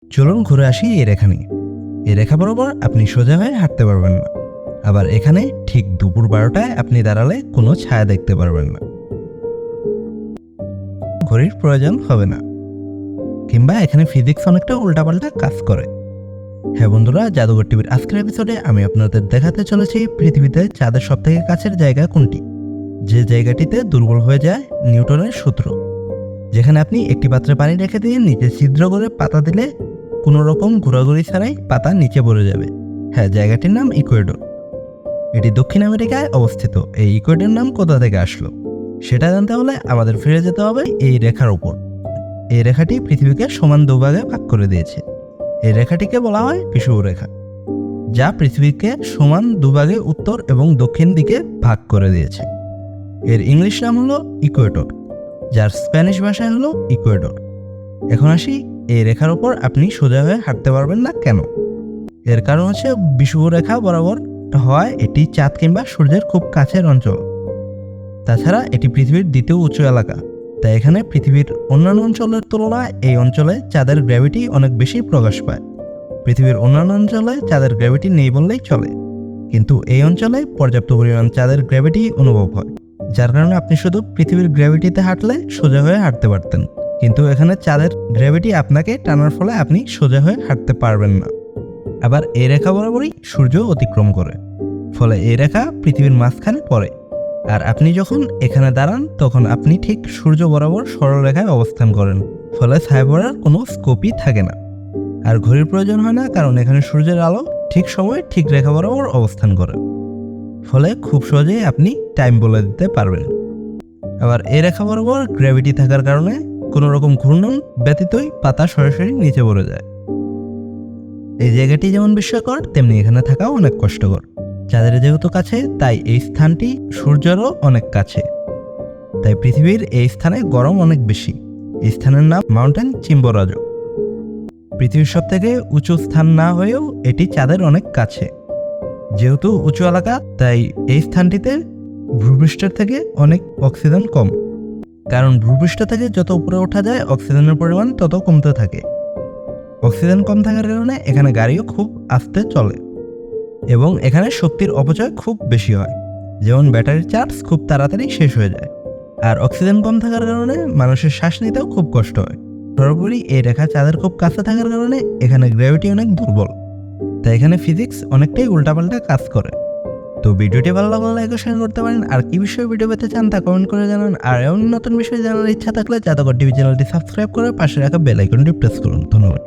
চলুন ঘুরে আসি এই রেখা নিয়ে। এই রেখা বরাবর আপনি সোজা হয়ে হাঁটতে পারবেন না। আবার এখানে ঠিক দুপুর 12টায় আপনি দাঁড়ালে কোনো ছায়া দেখতে পারবেন না। ঘড়ির প্রয়োজন হবে না, কিংবা এখানে ফিজিক্স অনেকটা উল্টাপাল্টা কাজ করে। হ্যাঁ বন্ধুরা, জাদুঘর টিভির আজকের এপিসোডে আমি আপনাদের দেখাতে চলেছি পৃথিবীতে চাঁদের সবথেকে কাছের জায়গা কোনটি, যে জায়গাটিতে দুর্বল হয়ে যায় নিউটনের সূত্র। যেখানে আপনি একটি পাত্রে পানি রেখে দিয়ে নিচে ছিদ্র করে পাতা দিলে কোনো রকম ঘোরাঘুরি ছাড়াই পাতা নিচে পড়ে যাবে। হ্যাঁ, জায়গাটির নাম ইকুয়েডর। এটি দক্ষিণ আমেরিকায় অবস্থিত। এই ইকুয়েডর নাম কোথা থেকে আসলো সেটা জানতে হলে আমাদের ফিরে যেতে হবে এই রেখার উপর। এই রেখাটি পৃথিবীকে সমান দুভাগে ভাগ করে দিয়েছে। এই রেখাটিকে বলা হয় বিষুব রেখা, যা পৃথিবীকে সমান দুভাগে উত্তর এবং দক্ষিণ দিকে ভাগ করে দিয়েছে। এর ইংলিশ নাম হলো ইকুয়েটর, যার স্প্যানিশ ভাষায় হলো ইকুয়েডর। এখন আসি, এই রেখার উপর আপনি সোজা হয়ে হাঁটতে পারবেন না কেন? এর কারণ হচ্ছে বিষুব রেখা বরাবর হওয়ায় এটি চাঁদ কিংবা সূর্যের খুব কাছের অঞ্চল। তাছাড়া এটি পৃথিবীর দ্বিতীয় উঁচু এলাকা, তাই এখানে পৃথিবীর অন্যান্য অঞ্চলের তুলনায় এই অঞ্চলে চাঁদের গ্র্যাভিটি অনেক বেশি প্রকাশ পায়। পৃথিবীর অন্যান্য অঞ্চলে চাঁদের গ্র্যাভিটি নেই বললেই চলে, কিন্তু এই অঞ্চলে পর্যাপ্ত পরিমাণ চাঁদের গ্র্যাভিটি অনুভব হয়, যার কারণে আপনি শুধু পৃথিবীর গ্র্যাভিটিতে হাঁটলে সোজা হয়ে হাঁটতে পারতেন। কিন্তু এখানে চাঁদের গ্র্যাভিটি আপনাকে টানার ফলে আপনি সোজা হয়ে হাঁটতে পারবেন না। আবার এই রেখা বরাবরই সূর্য অতিক্রম করে, ফলে এই রেখা পৃথিবীর মাঝখানে পড়ে। আর আপনি যখন এখানে দাঁড়ান তখন আপনি ঠিক সূর্য বরাবর সরলরেখায় অবস্থান করেন, ফলে ছায়া পড়ার কোনো স্কোপই থাকে না। আর ঘড়ির প্রয়োজন হয় না, কারণ এখানে সূর্যের আলো ঠিক সময় ঠিক রেখা বরাবর অবস্থান করে, ফলে খুব সহজেই আপনি টাইম বলে দিতে পারবেন। আবার এই রেখা বরাবর গ্র্যাভিটি থাকার কারণে কোনো রকম ঘূর্ণন ব্যতীতই পাতা সরাসরি নিচে পড়ে যায়। এই জায়গাটি যেমন বিস্ময়কর, তেমনি এখানে থাকাও অনেক কষ্টকর। চাঁদের যেহেতু কাছে, তাই এই স্থানটি সূর্যেরও অনেক কাছে, তাই পৃথিবীর এই স্থানে গরম অনেক বেশি। এই স্থানের নাম মাউন্টেন চিম্বোরাজো। পৃথিবীর সব থেকে উঁচু স্থান না হয়েও এটি চাঁদের অনেক কাছে। যেহেতু উঁচু এলাকা, তাই এই স্থানটিতে ভূপৃষ্ঠের থেকে অনেক অক্সিজেন কম, কারণ ভূপৃষ্ঠ থেকে যত উপরে ওঠা যায় অক্সিজেনের পরিমাণ তত কমতে থাকে। অক্সিজেন কম থাকার কারণে এখানে গাড়িও খুব আস্তে চলে এবং এখানে শক্তির অপচয় খুব বেশি হয়। যেমন ব্যাটারির চার্জ খুব তাড়াতাড়ি শেষ হয়ে যায়। আর অক্সিজেন কম থাকার কারণে মানুষের শ্বাস নিতেও খুব কষ্ট হয়। সর্বোপরি এই রেখা চাঁদের খুব কাছে থাকার কারণে এখানে গ্র্যাভিটি অনেক দুর্বল, তাই এখানে ফিজিক্স অনেকটাই উল্টাপাল্টা কাজ করে। তো ভিডিওটি ভালো লাগলে লাইক ও শেয়ার করতে পারেন। আর কি বিষয়ে ভিডিও পেতে চান তা কমেন্ট করে জানান। আর এমন নতুন বিষয় জানার ইচ্ছা থাকলে জাদুঘর টিভি চ্যানেলটি সাবস্ক্রাইব করে পাশে রাখা বেল আইকনটি প্রেস করুন। ধন্যবাদ।